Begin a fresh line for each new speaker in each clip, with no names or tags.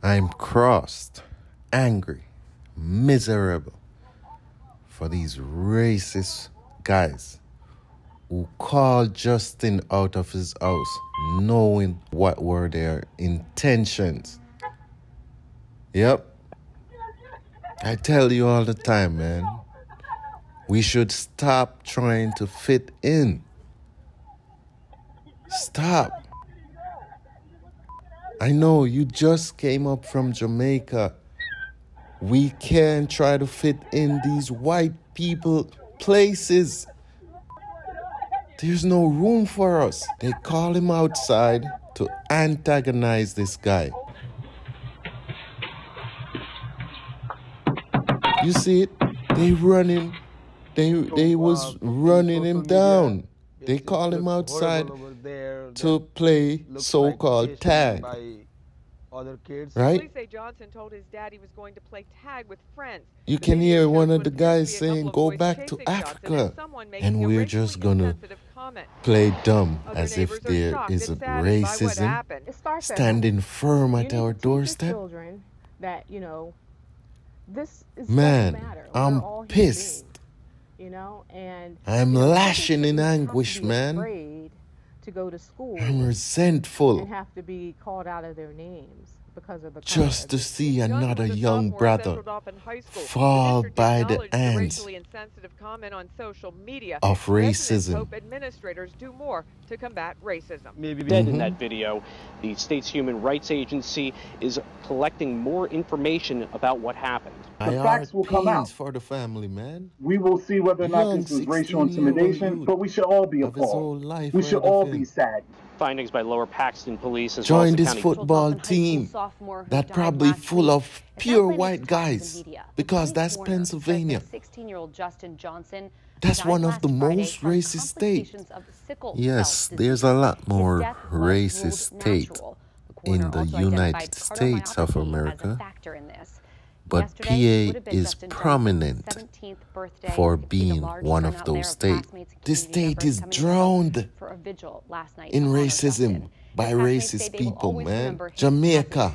I'm crossed, angry, miserable for these racist guys who called Justin out of his house knowing what were their intentions. Yep. I tell you all the time, man. We should stop trying to fit in. Stop. I know you just came up from Jamaica. We can't try to fit in these white people places. There's no room for us. They call him outside to antagonize this guy. You see it? They was running him down. They call him outside to play so-called tag. Right?
Police say Johnson told his dad he was going to play tag with friends.
You can hear one of the guys saying, "Go back to Africa." And we're just gonna play dumb as if there is a racism standing firm at our doorstep.
That, this is
Man, I'm pissed.
And
I'm lashing in anguish, man.
Afraid to go to school.
I'm resentful.
And have to be called out of their names because of the
just to see another young brother fall by the hands of racism.
Hope administrators do more to combat racism.
Maybe in that video, the state's human rights agency is collecting more information about what happened.
The facts will come out
for the family, man.
We will see whether or not this was racial intimidation, but we should all be appalled. We should all be sad.
Findings by Lower Paxton Police as
join this football team that probably full of pure white guys, because that's Pennsylvania.
16-year-old Justin Johnson.
That's one of the most racist states. Yes, there's a lot more racist states in the United States of America. But PA is prominent for being one of those states. This state is drowned in racism by racist people, man. Jamaica.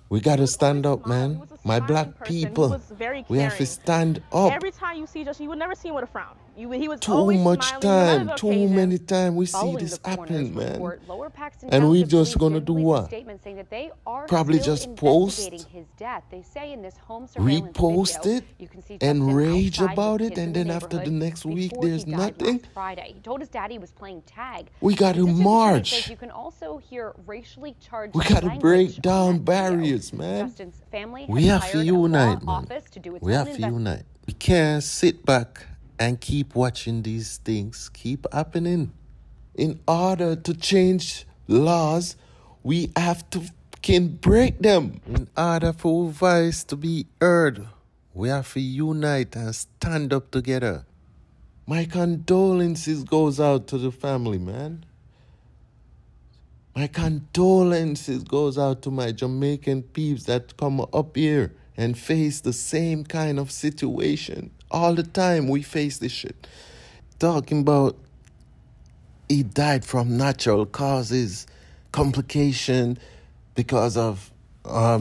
We got to stand up, man. My black people, we have to stand up.
Every time you see Justin, you would never see him with a frown. He was
too much time, too many times we see this happen, man. And we just gonna do what? Probably just post, repost it, and rage about it, and then after the next week there's nothing.
He told his daddy he was playing tag.
We gotta march.
You can also hear racially charged.
We gotta break down barriers, man. We have to unite, man. We have to unite. We can't sit back and keep watching these things keep happening. In order to change laws, we have to break them. In order for our voice to be heard, we have to unite and stand up together. My condolences goes out to the family, man. My condolences goes out to my Jamaican peeps that come up here and face the same kind of situation. All the time we face this shit. Talking about he died from natural causes, complication because of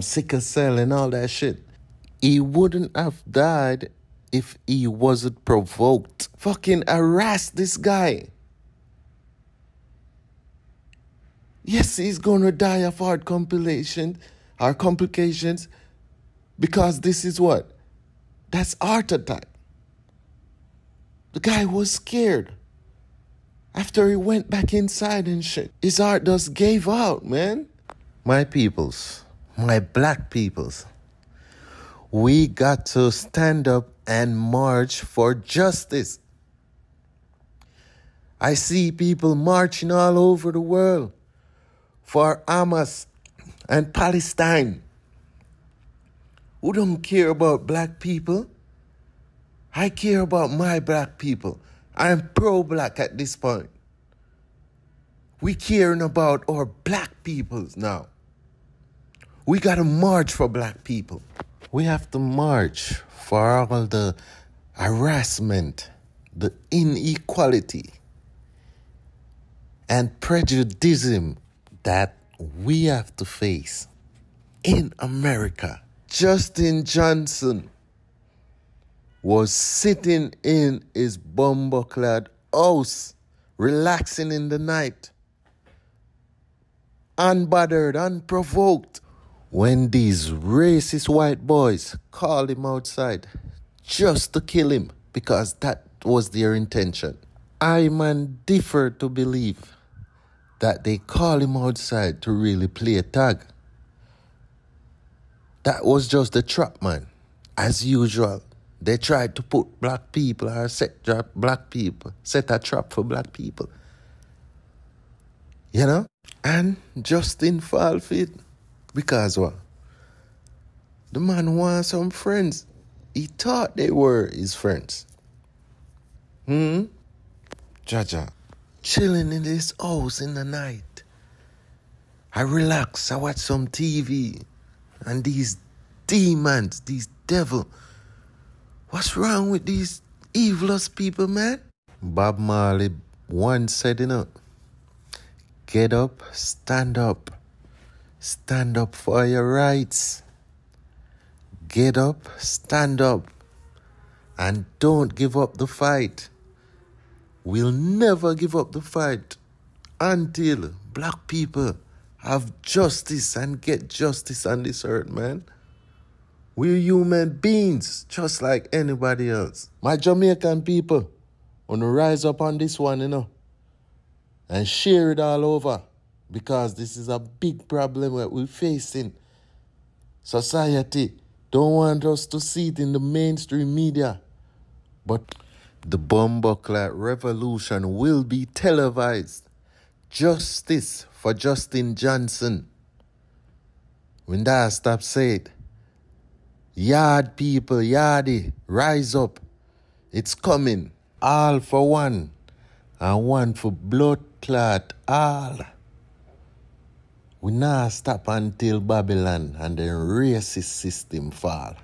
sickle cell and all that shit. He wouldn't have died if he wasn't provoked. Fucking harass this guy. Yes, he's gonna die of heart complications because this is what? That's heart attack. The guy was scared. After he went back inside and shit, his heart just gave out, man. My peoples, my black peoples, we got to stand up and march for justice. I see people marching all over the world for Hamas and Palestine. Who don't care about black people? I care about my black people. I am pro-black at this point. We caring about our black peoples now. We got to march for black people. We have to march for all the harassment, the inequality, and prejudice that we have to face. in America. Justin Johnson was sitting in his bumper-clad house, relaxing in the night, unbothered, unprovoked, when these racist white boys called him outside just to kill him, because that was their intention. I man differ to believe that they call him outside to really play tag. That was just a trap, man. As usual, they tried to put black people or set a trap for black people. You know? And Justin fall for it. Because what? The man wants some friends. He thought they were his friends. Jaja, chilling in this house in the night. I relax, I watch some TV. And these demons, these devils, what's wrong with these evilest people, man? Bob Marley once said, get up, stand up. Stand up for your rights. Get up, stand up. And don't give up the fight. We'll never give up the fight until black people have justice and get justice on this earth, man. We're human beings, just like anybody else. My Jamaican people, wanna rise up on this one, and share it all over, because this is a big problem that we're facing. Society don't want us to see it in the mainstream media, but the Bumbuckler revolution will be televised. Justice for Justin Johnson. When that stop said, yard people, yardy, rise up. It's coming. All for one. And one for blood clot all. We not stop until Babylon and the racist system fall.